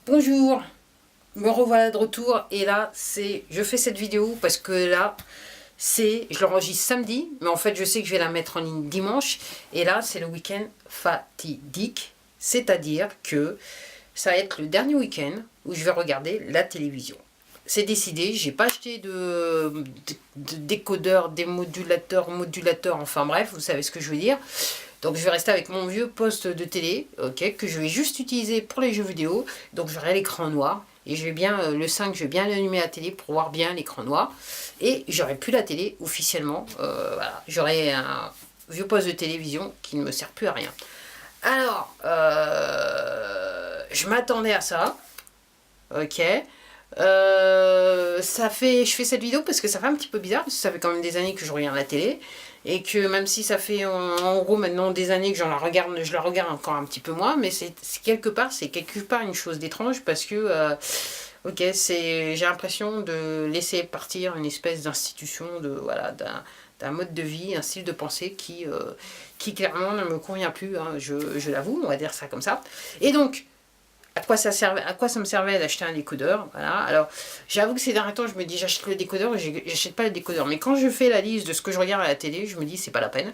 Bonjour, me revoilà de retour et là je fais cette vidéo parce que là je l'enregistre samedi, mais en fait je sais que je vais la mettre en ligne dimanche et là c'est le week-end fatidique, c'est-à-dire que ça va être le dernier week-end où je vais regarder la télévision. C'est décidé, j'ai pas acheté de décodeur, modulateur, enfin bref, vous savez ce que je veux dire. Donc je vais rester avec mon vieux poste de télé, ok, que je vais juste utiliser pour les jeux vidéo. Donc j'aurai l'écran noir et je vais bien le 5, je vais bien allumer la télé pour voir bien l'écran noir. Et j'aurai plus la télé officiellement. Voilà, j'aurai un vieux poste de télévision qui ne me sert plus à rien. Alors, je m'attendais à ça, ok. Je fais cette vidéo parce que ça fait un petit peu bizarre, parce que ça fait quand même des années que je regarde la télé, et que même si ça fait en gros maintenant des années que je la regarde encore un petit peu moins, mais c'est quelque part une chose d'étrange, parce que ok, j'ai l'impression de laisser partir une espèce d'institution, voilà, d'un mode de vie, un style de pensée qui clairement ne me convient plus, hein, je l'avoue, on va dire ça comme ça. Et donc à quoi ça me servait d'acheter un décodeur, voilà. Alors j'avoue que ces derniers temps je me dis j'achète le décodeur et j'achète pas le décodeur, mais quand je fais la liste de ce que je regarde à la télé, je me dis c'est pas la peine.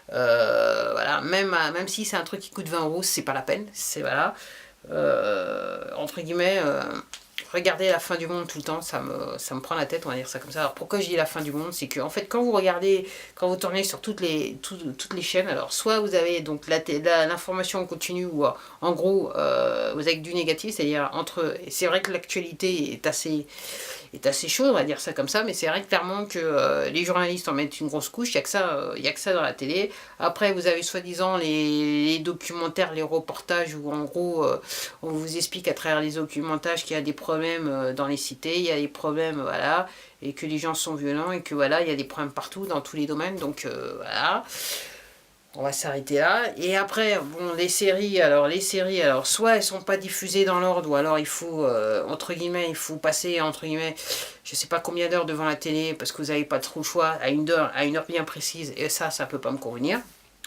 Voilà, même si c'est un truc qui coûte 20 euros, c'est pas la peine, c'est voilà, entre guillemets, regarder la fin du monde tout le temps, ça me prend la tête, on va dire ça comme ça. Alors pourquoi je dis la fin du monde, c'est que en fait quand vous tournez sur toutes les chaînes, alors soit vous avez donc l'information continue ou en gros vous avez du négatif, c'est-à-dire c'est vrai que l'actualité est assez chaude, on va dire ça comme ça, mais c'est vrai clairement que les journalistes en mettent une grosse couche, il n'y a que ça dans la télé. Après vous avez soi-disant les documentaires, les reportages où en gros on vous explique à travers les documentaires qu'il y a des problèmes dans les cités, il y a des problèmes, voilà, et que les gens sont violents et que voilà, il y a des problèmes partout dans tous les domaines, donc voilà. On va s'arrêter là. Et après, bon, les séries, alors soit elles sont pas diffusées dans l'ordre, ou alors il faut, entre guillemets, il faut passer, entre guillemets, je sais pas combien d'heures devant la télé, parce que vous n'avez pas trop le choix, à une heure bien précise, et ça peut pas me convenir.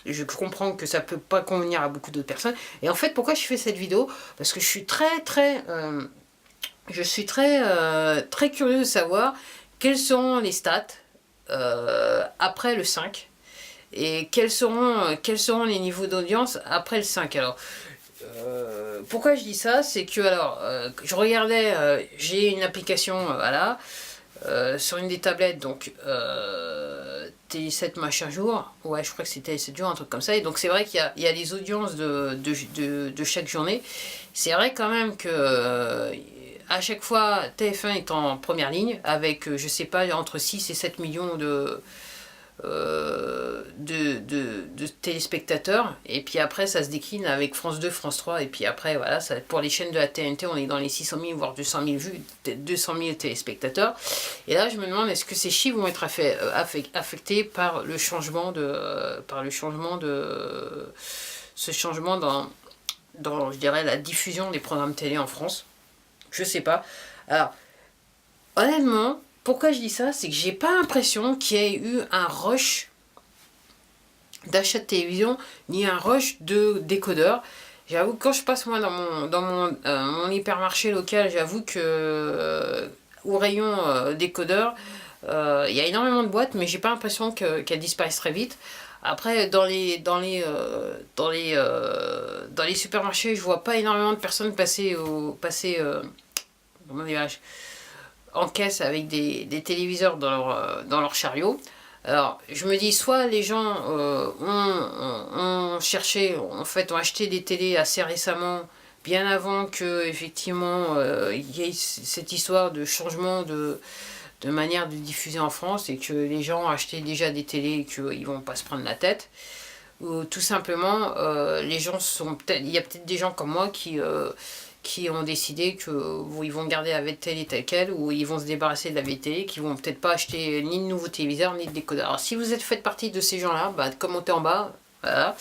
Je comprends que ça peut pas convenir à beaucoup d'autres personnes. Et en fait, pourquoi je fais cette vidéo? Parce que je suis très curieux de savoir quelles seront les stats après le 5. Et quels seront les niveaux d'audience après le 5. Alors, pourquoi je dis ça? C'est que, alors, je regardais, j'ai une application, voilà, sur une des tablettes, donc, Télé7 machin jour, ouais, je crois que c'était Télé7 jours, un truc comme ça, et donc c'est vrai qu'il y a les audiences de chaque journée. C'est vrai quand même que, à chaque fois, TF1 est en première ligne, avec, je sais pas, entre 6 et 7 millions de téléspectateurs, et puis après ça se décline avec France 2, France 3, et puis après voilà, pour les chaînes de la TNT on est dans les 600 000 voire 200 000 vues, 200 000 téléspectateurs, et là je me demande est-ce que ces chiffres vont être affectés par le changement dans je dirais la diffusion des programmes télé en France. Je sais pas. Alors honnêtement, pourquoi je dis ça, c'est que j'ai pas l'impression qu'il y ait eu un rush d'achat de télévision, ni un rush de décodeur. J'avoue que quand je passe moi dans mon hypermarché local, j'avoue que au rayon décodeur, il y a énormément de boîtes, mais j'ai pas l'impression qu'elles disparaissent très vite. Après, dans les supermarchés, je vois pas énormément de personnes passer comment dirais-je, en caisse avec des téléviseurs dans leur chariot. Alors, je me dis, soit les gens ont acheté des télés assez récemment, bien avant que, effectivement, il y ait cette histoire de changement de manière de diffuser en France, et que les gens ont acheté déjà des télés et qu'ils vont pas se prendre la tête. Ou tout simplement, les gens il y a peut-être des gens comme moi qui ont décidé qu'ils vont garder la VTL telle quelle, ou ils vont se débarrasser de la VTL, qui vont peut-être pas acheter ni de nouveaux téléviseurs, ni de décodeurs. Alors si vous faites partie de ces gens-là, bah, commentez en bas, voilà,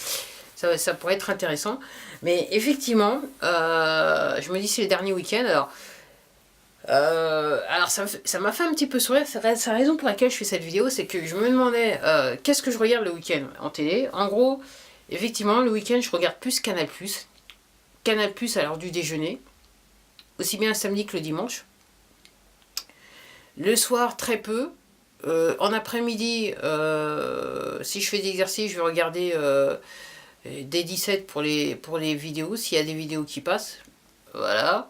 ça pourrait être intéressant. Mais effectivement, je me dis c'est le dernier week-end, alors ça m'a fait un petit peu sourire, c'est la raison pour laquelle je fais cette vidéo, c'est que je me demandais qu'est-ce que je regarde le week-end en télé. En gros, effectivement, le week-end je regarde plus Canal+. Canal+ à l'heure du déjeuner. aussi bien le samedi que le dimanche. Le soir, très peu. En après-midi, si je fais des exercices, je vais regarder des 17 pour les vidéos, s'il y a des vidéos qui passent. Voilà.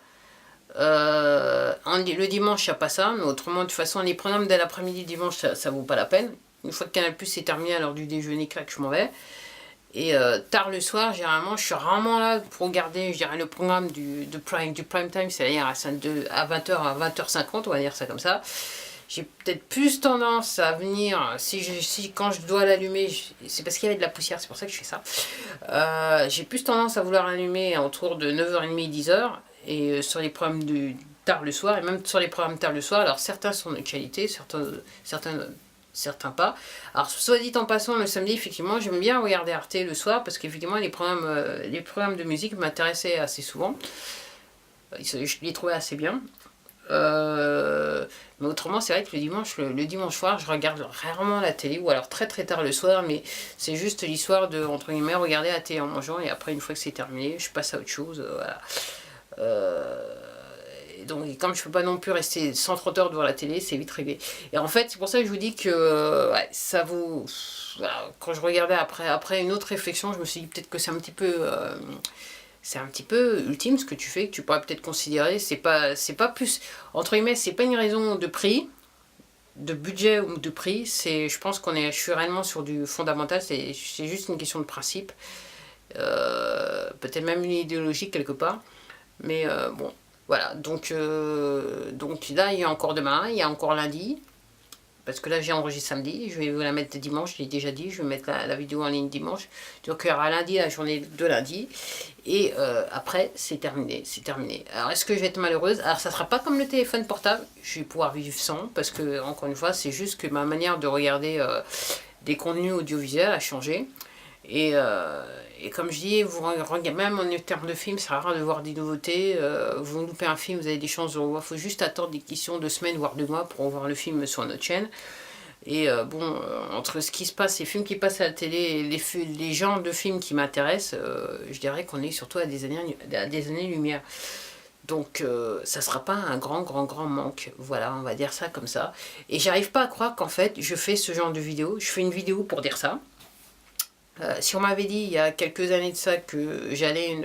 Le dimanche, il n'y a pas ça, mais autrement, de toute façon, les programmes de l'après-midi, dimanche, ça vaut pas la peine. Une fois que Canal Plus est terminé à l'heure du déjeuner, clac, je m'en vais. Et tard le soir, généralement, je suis rarement là pour regarder, je dirais, le programme du prime time, c'est-à-dire à 20h, à 20h50, on va dire ça comme ça. J'ai peut-être plus tendance à venir, quand je dois l'allumer, c'est parce qu'il y avait de la poussière, c'est pour ça que je fais ça. J'ai plus tendance à vouloir allumer autour de 9h30, 10h, et sur les programmes tard le soir, et même sur les programmes tard le soir, alors certains sont de qualité, certains pas. Alors, soit dit en passant, le samedi, effectivement, j'aime bien regarder Arte le soir, parce qu'effectivement, les programmes de musique m'intéressaient assez souvent. Je les trouvais assez bien. Mais autrement, c'est vrai que le dimanche soir, je regarde rarement la télé, ou alors très très tard le soir, mais c'est juste l'histoire de, entre guillemets, regarder la télé en mangeant, et après, une fois que c'est terminé, je passe à autre chose. Voilà. Et donc, comme je peux pas non plus rester 130 heures devant la télé, c'est vite réglé. Et en fait, c'est pour ça que je vous dis que ouais, ça vaut. Voilà, quand je regardais après une autre réflexion, je me suis dit peut-être que c'est un petit peu ultime ce que tu fais, que tu pourrais peut-être considérer. C'est pas plus, entre guillemets, c'est pas une raison de prix, de budget ou de prix. Je pense je suis réellement sur du fondamental. C'est juste une question de principe, peut-être même une idéologie quelque part. Mais bon, voilà. Donc là, il y a encore demain, il y a encore lundi. Parce que là, j'ai enregistré samedi. Je vais vous la mettre dimanche, je l'ai déjà dit. Je vais mettre la vidéo en ligne dimanche. Donc il y aura lundi, la journée de lundi. Et après, c'est terminé. C'est terminé. Alors, est-ce que je vais être malheureuse? Alors, ça sera pas comme le téléphone portable. Je vais pouvoir vivre sans. Parce que, encore une fois, c'est juste que ma manière de regarder des contenus audiovisuels a changé. Et comme je dis, même en termes de films, c'est rare de voir des nouveautés. Vous loupez un film, vous avez des chances de le voir. Il faut juste attendre des questions de semaines, voire 2 mois pour voir le film sur notre chaîne. Et entre ce qui se passe, les films qui passent à la télé et les genres de films qui m'intéressent, je dirais qu'on est surtout à des années-lumière. Donc ça sera pas un grand manque. Voilà, on va dire ça comme ça. Et j'arrive pas à croire qu'en fait, je fais ce genre de vidéo. Je fais une vidéo pour dire ça. Si on m'avait dit il y a quelques années de ça que j'allais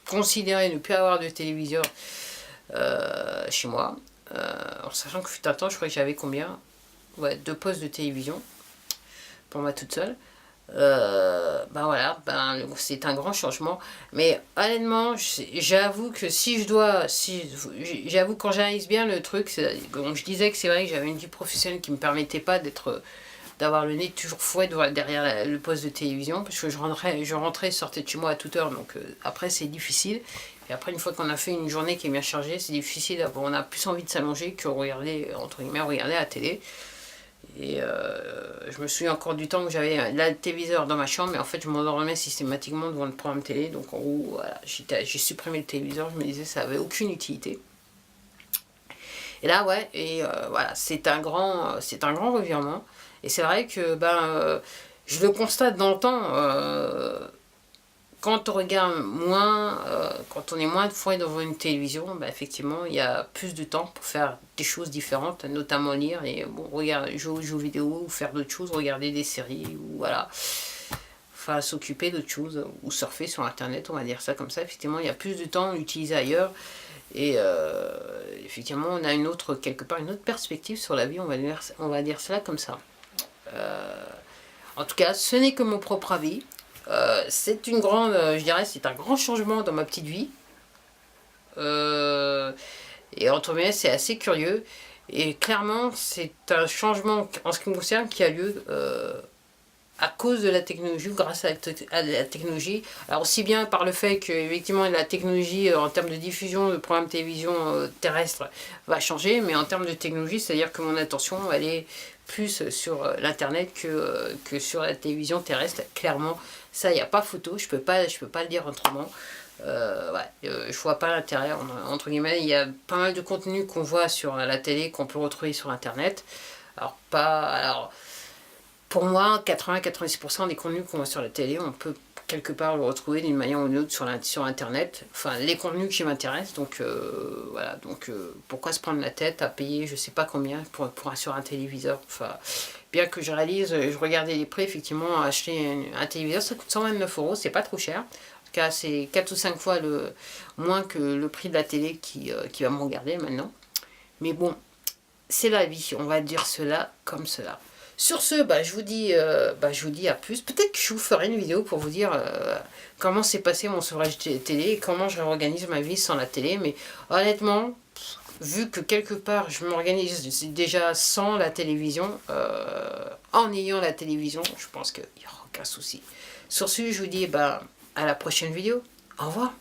considérer ne plus avoir de téléviseur chez moi, en sachant que fut un temps, je crois que j'avais combien? Ouais, 2 postes de télévision pour moi toute seule. Ben voilà, c'est un grand changement. Mais honnêtement, j'avoue que j'avoue quand j'analyse bien le truc, je disais que c'est vrai que j'avais une vie professionnelle qui me permettait pas d'avoir le nez toujours fouet derrière le poste de télévision, parce que je rentrais, sortais de chez moi à toute heure, donc après c'est difficile. Et après, une fois qu'on a fait une journée qui est bien chargée, c'est difficile, on a plus envie de s'allonger que regarder, entre guillemets, regarder la télé. Et je me souviens encore du temps où j'avais le téléviseur dans ma chambre, mais en fait je m'endormais systématiquement devant le programme télé, donc en gros, voilà, j'ai supprimé le téléviseur, je me disais que ça avait aucune utilité. Et là, ouais, voilà, c'est un grand revirement. Et c'est vrai que je le constate dans le temps. Quand on regarde moins, quand on est moins de fois devant une télévision, effectivement, il y a plus de temps pour faire des choses différentes, notamment lire et jouer aux vidéos, ou faire d'autres choses, regarder des séries, ou voilà. Enfin, s'occuper d'autres choses, ou surfer sur Internet, on va dire ça comme ça. Effectivement, il y a plus de temps utilisé ailleurs. Et effectivement, on a quelque part une autre perspective sur la vie, on va dire cela comme ça. En tout cas, ce n'est que mon propre avis. C'est je dirais, c'est un grand changement dans ma petite vie. Et entre guillemets, c'est assez curieux. Et clairement, c'est un changement, en ce qui me concerne, qui a lieu à cause de la technologie, ou grâce à la technologie. Alors aussi bien par le fait que effectivement la technologie en termes de diffusion de programmes de télévision terrestres va changer, mais en termes de technologie, c'est-à-dire que mon attention elle est plus sur l'internet que sur la télévision terrestre. Clairement, ça, il n'y a pas photo, je peux pas le dire autrement. Je vois pas l'intérêt, entre guillemets. Il y a pas mal de contenu qu'on voit sur la télé qu'on peut retrouver sur internet. Pour moi, 80-90% des contenus qu'on voit sur la télé, on peut quelque part le retrouver d'une manière ou d'une autre sur internet, enfin les contenus qui m'intéressent, donc voilà, donc pourquoi se prendre la tête à payer je sais pas combien sur un téléviseur, enfin bien que je réalise, je regardais les prix, effectivement acheter un téléviseur ça coûte 129 €, c'est pas trop cher, en tout cas c'est 4 ou 5 fois moins que le prix de la télé qui va me regarder maintenant, mais bon, c'est la vie, on va dire cela comme cela. Sur ce, je vous dis à plus. Peut-être que je vous ferai une vidéo pour vous dire comment s'est passé mon sevrage télé et comment je réorganise ma vie sans la télé. Mais honnêtement, vu que quelque part je m'organise déjà sans la télévision, en ayant la télévision, je pense qu'il n'y aura aucun souci. Sur ce, je vous dis à la prochaine vidéo. Au revoir.